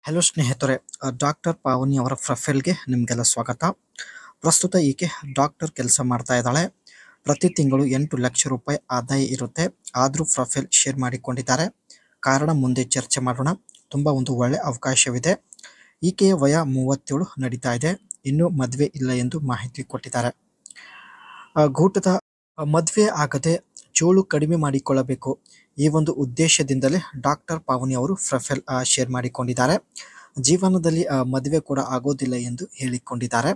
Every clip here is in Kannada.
ಹಲೋ ಸ್ನೇಹಿತರೆ, ಡಾಕ್ಟರ್ ಪಾವನಿ ಅವರ ಪ್ರೊಫೈಲ್ಗೆ ನಿಮಗೆಲ್ಲ ಸ್ವಾಗತ. ಪ್ರಸ್ತುತ ಈಕೆ ಡಾಕ್ಟರ್ ಕೆಲಸ ಮಾಡ್ತಾ ಇದ್ದಾಳೆ. ಪ್ರತಿ ತಿಂಗಳು 8 ಲಕ್ಷ ರೂಪಾಯಿ ಆದಾಯ ಇರುತ್ತೆ. ಆದರೂ ಪ್ರೊಫೈಲ್ ಶೇರ್ ಮಾಡಿಕೊಂಡಿದ್ದಾರೆ. ಕಾರಣ ಮುಂದೆ ಚರ್ಚೆ ಮಾಡೋಣ. ತುಂಬ ಒಂದು ಒಳ್ಳೆ ಅವಕಾಶವಿದೆ. ಈಕೆಯ ವಯ 37 ನಡೀತಾ ಇದೆ. ಇನ್ನೂ ಮದುವೆ ಇಲ್ಲ ಎಂದು ಮಾಹಿತಿ ಕೊಟ್ಟಿದ್ದಾರೆ. ಗೂಟದ ಮದುವೆ ಆಗದೆ ಚೋಳು ಕಡಿಮೆ ಮಾಡಿಕೊಳ್ಳಬೇಕು, ಈ ಒಂದು ಉದ್ದೇಶದಿಂದಲೇ ಡಾಕ್ಟರ್ ಪಾವನಿ ಅವರು ಪ್ರೊಫೈಲ್ ಶೇರ್ ಮಾಡಿಕೊಂಡಿದ್ದಾರೆ. ಜೀವನದಲ್ಲಿ ಮದುವೆ ಕೂಡ ಆಗೋದಿಲ್ಲ ಎಂದು ಹೇಳಿಕೊಂಡಿದ್ದಾರೆ.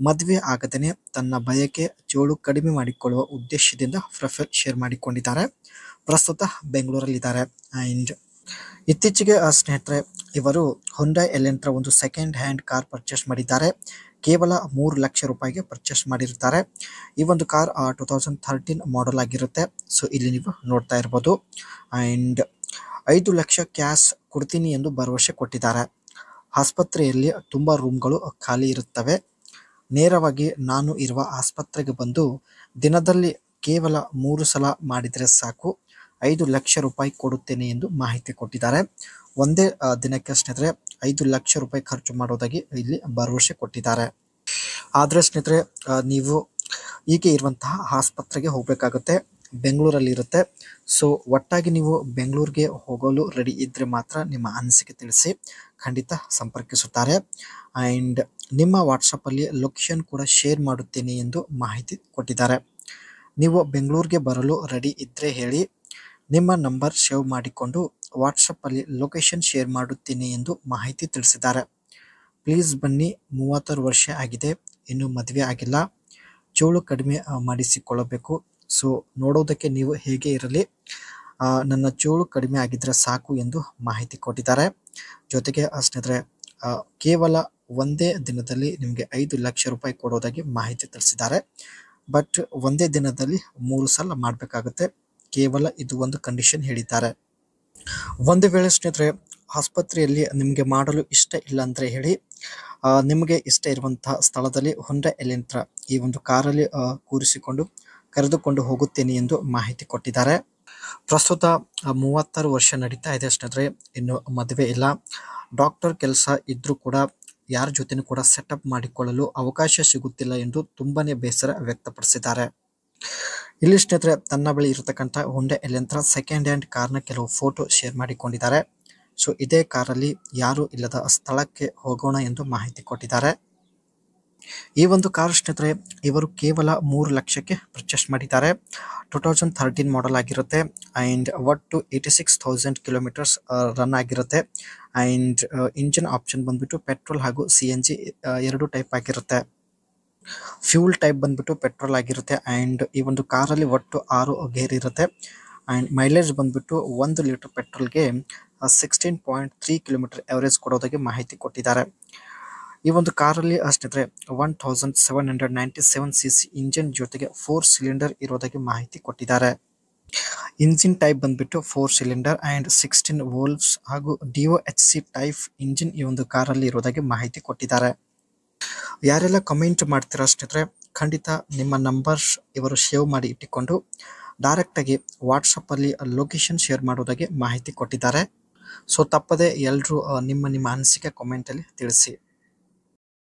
ಮದುವೆ ಆಗದೇ ತನ್ನ ಬಯಕೆ ಚೋಳು ಕಡಿಮೆ ಮಾಡಿಕೊಳ್ಳುವ ಉದ್ದೇಶದಿಂದ ಪ್ರೊಫೈಲ್ ಶೇರ್ ಮಾಡಿಕೊಂಡಿದ್ದಾರೆ. ಪ್ರಸ್ತುತ ಬೆಂಗಳೂರಲ್ಲಿದ್ದಾರೆ. ಆ್ಯಂಡ್ ಇತ್ತೀಚೆಗೆ ಸ್ನೇಹಿತರೆ, ಇವರು ಹುಂಡೈ ಎಲೆಂಟ್ರಾ ಒಂದು ಸೆಕೆಂಡ್ ಹ್ಯಾಂಡ್ ಕಾರ್ ಪರ್ಚೇಸ್ ಮಾಡಿದ್ದಾರೆ. ಕೇವಲ 3 ಲಕ್ಷ ರೂಪಾಯಿಗೆ ಪರ್ಚೇಸ್ ಮಾಡಿರುತ್ತಾರೆ. ಈ ಒಂದು ಕಾರ್ 2013 ಮಾಡೆಲ್ ಆಗಿರುತ್ತೆ. ಸೊ ಇಲ್ಲಿ ನೀವು ನೋಡ್ತಾ ಇರ್ಬೋದು. ಆ್ಯಂಡ್ 5 ಲಕ್ಷ ಕ್ಯಾಶ್ ಕೊಡ್ತೀನಿ ಎಂದು ಭರವಸೆ ಕೊಟ್ಟಿದ್ದಾರೆ. ಆಸ್ಪತ್ರೆಯಲ್ಲಿ ತುಂಬ ರೂಮ್ಗಳು ಖಾಲಿ ಇರುತ್ತವೆ. ನೇರವಾಗಿ ನಾನು ಇರುವ ಆಸ್ಪತ್ರೆಗೆ ಬಂದು ದಿನದಲ್ಲಿ ಕೇವಲ 3 ಸಲ ಮಾಡಿದರೆ ಸಾಕು, 5 ಲಕ್ಷ ರೂಪಾಯಿ ಕೊಡುತ್ತೇನೆ ಎಂದು ಮಾಹಿತಿ ಕೊಟ್ಟಿದ್ದಾರೆ. ಒಂದೇ ದಿನಕ್ಕೆ ಸ್ನೇಹಿತರೆ 5 ಲಕ್ಷ ರೂಪಾಯಿ ಖರ್ಚು ಮಾಡೋದಾಗಿ ಇಲ್ಲಿ ಭರವಸೆ ಕೊಟ್ಟಿದ್ದಾರೆ. ಆದರೆ ಸ್ನೇಹಿತರೆ, ನೀವು ಈಗ ಇರುವಂತಹ ಆಸ್ಪತ್ರೆಗೆ ಹೋಗಬೇಕಾಗುತ್ತೆ. ಬೆಂಗಳೂರಲ್ಲಿರುತ್ತೆ. ಸೊ ಒಟ್ಟಾಗಿ ನೀವು ಬೆಂಗಳೂರಿಗೆ ಹೋಗಲು ರೆಡಿ ಇದ್ದರೆ ಮಾತ್ರ ನಿಮ್ಮ ಅನಿಸಿಕೆ ತಿಳಿಸಿ, ಖಂಡಿತ ಸಂಪರ್ಕಿಸುತ್ತಾರೆ. ಆ್ಯಂಡ್ ನಿಮ್ಮ ವಾಟ್ಸಪ್ಪಲ್ಲಿ ಲೊಕೇಶನ್ ಕೂಡ ಶೇರ್ ಮಾಡುತ್ತೇನೆ ಎಂದು ಮಾಹಿತಿ ಕೊಟ್ಟಿದ್ದಾರೆ. ನೀವು ಬೆಂಗಳೂರಿಗೆ ಬರಲು ರೆಡಿ ಇದ್ದರೆ ಹೇಳಿ, ನಿಮ್ಮ ನಂಬರ್ ಸೇವ್ ಮಾಡಿಕೊಂಡು ವಾಟ್ಸಪ್ಪಲ್ಲಿ ಲೊಕೇಶನ್ ಶೇರ್ ಮಾಡುತ್ತೀನಿ ಎಂದು ಮಾಹಿತಿ ತಿಳಿಸಿದ್ದಾರೆ. ಪ್ಲೀಸ್ ಬನ್ನಿ, 36 ವರ್ಷ ಆಗಿದೆ, ಇನ್ನೂ ಮದುವೆ ಆಗಿಲ್ಲ, ಚೋಳು ಕಡಿಮೆ ಮಾಡಿಸಿಕೊಳ್ಳಬೇಕು. ಸೊ ನೋಡೋದಕ್ಕೆ ನೀವು ಹೇಗೆ ಇರಲಿ, ನನ್ನ ಚೋಳು ಕಡಿಮೆ ಆಗಿದ್ದರೆ ಸಾಕು ಎಂದು ಮಾಹಿತಿ ಕೊಟ್ಟಿದ್ದಾರೆ. ಜೊತೆಗೆ ಸ್ನೇಹಿತರೆ, ಕೇವಲ ಒಂದೇ ದಿನದಲ್ಲಿ ನಿಮಗೆ 5 ಲಕ್ಷ ರೂಪಾಯಿ ಕೊಡೋದಾಗಿ ಮಾಹಿತಿ ತಿಳಿಸಿದ್ದಾರೆ. ಬಟ್ ಒಂದೇ ದಿನದಲ್ಲಿ 3 ಸಲ ಮಾಡಬೇಕಾಗುತ್ತೆ. ಕೇವಲ ಇದು ಒಂದು ಕಂಡೀಷನ್ ಹೇಳಿದ್ದಾರೆ. ಒಂದು ವೇಳೆ ಸ್ನೇಹಿತರೆ ಆಸ್ಪತ್ರೆಯಲ್ಲಿ ನಿಮಗೆ ಮಾಡಲು ಇಷ್ಟ ಇಲ್ಲ ಅಂದರೆ ಹೇಳಿ, ನಿಮಗೆ ಇಷ್ಟ ಇರುವಂತಹ ಸ್ಥಳದಲ್ಲಿ ಹುಂಡೈ ಎಲೆಂಟ್ರಾ ಈ ಒಂದು ಕಾರಲ್ಲಿ ಕೂರಿಸಿಕೊಂಡು ಕರೆದುಕೊಂಡು ಹೋಗುತ್ತೇನೆ ಎಂದು ಮಾಹಿತಿ ಕೊಟ್ಟಿದ್ದಾರೆ. ಪ್ರಸ್ತುತ 36 ವರ್ಷ ನಡೀತಾ ಇದೆ ಸ್ನೇಹಿತರೆ, ಇನ್ನು ಮದುವೆ ಇಲ್ಲ. ಡಾಕ್ಟರ್ ಕೆಲಸ ಇದ್ರೂ ಕೂಡ ಯಾರ ಜೊತೆನೂ ಕೂಡ ಸೆಟಪ್ ಮಾಡಿಕೊಳ್ಳಲು ಅವಕಾಶ ಸಿಗುತ್ತಿಲ್ಲ ಎಂದು ತುಂಬಾನೇ ಬೇಸರ ವ್ಯಕ್ತಪಡಿಸಿದ್ದಾರೆ. ಇಲ್ಲಿ ಸ್ನೇಹಿತರೆ, ತನ್ನ ಬಳಿ ಇರತಕ್ಕಂಥ ಹುಂಡೈ ಎಲೆಂಟ್ರಾ ಸೆಕೆಂಡ್ ಹ್ಯಾಂಡ್ ಕಾರ್ನ ಕೆಲವು ಫೋಟೋ ಶೇರ್ ಮಾಡಿಕೊಂಡಿದ್ದಾರೆ. ಸೊ ಇದೇ ಕಾರಲ್ಲಿ ಯಾರೂ ಇಲ್ಲದ ಸ್ಥಳಕ್ಕೆ ಹೋಗೋಣ ಎಂದು ಮಾಹಿತಿ ಕೊಟ್ಟಿದ್ದಾರೆ. ಈ ಒಂದು ಕಾರ್ ಸ್ನೇಹಿತರೆ, ಇವರು ಕೇವಲ 3 ಲಕ್ಷಕ್ಕೆ ಪರ್ಚೇಸ್ ಮಾಡಿದ್ದಾರೆ. 2013 ಮಾಡೆಲ್ ಆಗಿರುತ್ತೆ. ಆ್ಯಂಡ್ ಒಟ್ಟು 86,000 ಕಿಲೋಮೀಟರ್ಸ್ ರನ್ ಆಗಿರುತ್ತೆ. ಆ್ಯಂಡ್ ಇಂಜಿನ್ ಆಪ್ಷನ್ ಬಂದ್ಬಿಟ್ಟು ಪೆಟ್ರೋಲ್ ಹಾಗೂ CNG ಎರಡು ಟೈಪ್ ಆಗಿರುತ್ತೆ. ಫ್ಯೂಲ್ ಟೈಪ್ ಬಂದ್ಬಿಟ್ಟು ಪೆಟ್ರೋಲ್ ಆಗಿರುತ್ತೆ. ಆ್ಯಂಡ್ ಈ ಒಂದು ಕಾರಲ್ಲಿ ಒಟ್ಟು 6 ಗೇರ್ ಇರುತ್ತೆ. ಆ್ಯಂಡ್ ಮೈಲೇಜ್ ಬಂದ್ಬಿಟ್ಟು 1 ಲೀಟರ್ ಪೆಟ್ರೋಲ್ಗೆ 16.3 ಕಿಲೋಮೀಟರ್ ಎವರೇಜ್ ಕೊಡೋದಾಗಿ ಮಾಹಿತಿ ಕೊಟ್ಟಿದ್ದಾರೆ. ಈ ಒಂದು ಕಾರಲ್ಲಿ ಸ್ನೇಹಿತರೆ 1797 cc ಇಂಜಿನ್ ಜೊತೆಗೆ 4 ಸಿಲಿಂಡರ್ ಇರೋದಾಗಿ ಮಾಹಿತಿ ಕೊಟ್ಟಿದ್ದಾರೆ. ಇಂಜಿನ್ ಟೈಪ್ ಬಂದ್ಬಿಟ್ಟು 4 ಸಿಲಿಂಡರ್ ಆ್ಯಂಡ್ 16 ವೋಲ್ವ್ಸ್ ಹಾಗೂ DOHC ಟೈಪ್ ಇಂಜಿನ್ ಈ ಒಂದು ಕಾರಲ್ಲಿ ಇರೋದಾಗಿ ಮಾಹಿತಿ ಕೊಟ್ಟಿದ್ದಾರೆ. ಯಾರೆಲ್ಲ ಕಮೆಂಟ್ ಮಾಡ್ತೀರಾ ಸ್ನೇಹಿತರೆ, ಖಂಡಿತ ನಿಮ್ಮ ನಂಬರ್ಸ್ ಇವರು ಸೇವ್ ಮಾಡಿ ಇಟ್ಟುಕೊಂಡು ಡೈರೆಕ್ಟಾಗಿ ವಾಟ್ಸಪ್ಪಲ್ಲಿ ಲೊಕೇಶನ್ ಶೇರ್ ಮಾಡೋದಾಗಿ ಮಾಹಿತಿ ಕೊಟ್ಟಿದ್ದಾರೆ. ಸೊ ತಪ್ಪದೆ ಎಲ್ಲರೂ ನಿಮ್ಮ ಅನಿಸಿಕೆ ಕಾಮೆಂಟಲ್ಲಿ ತಿಳಿಸಿ.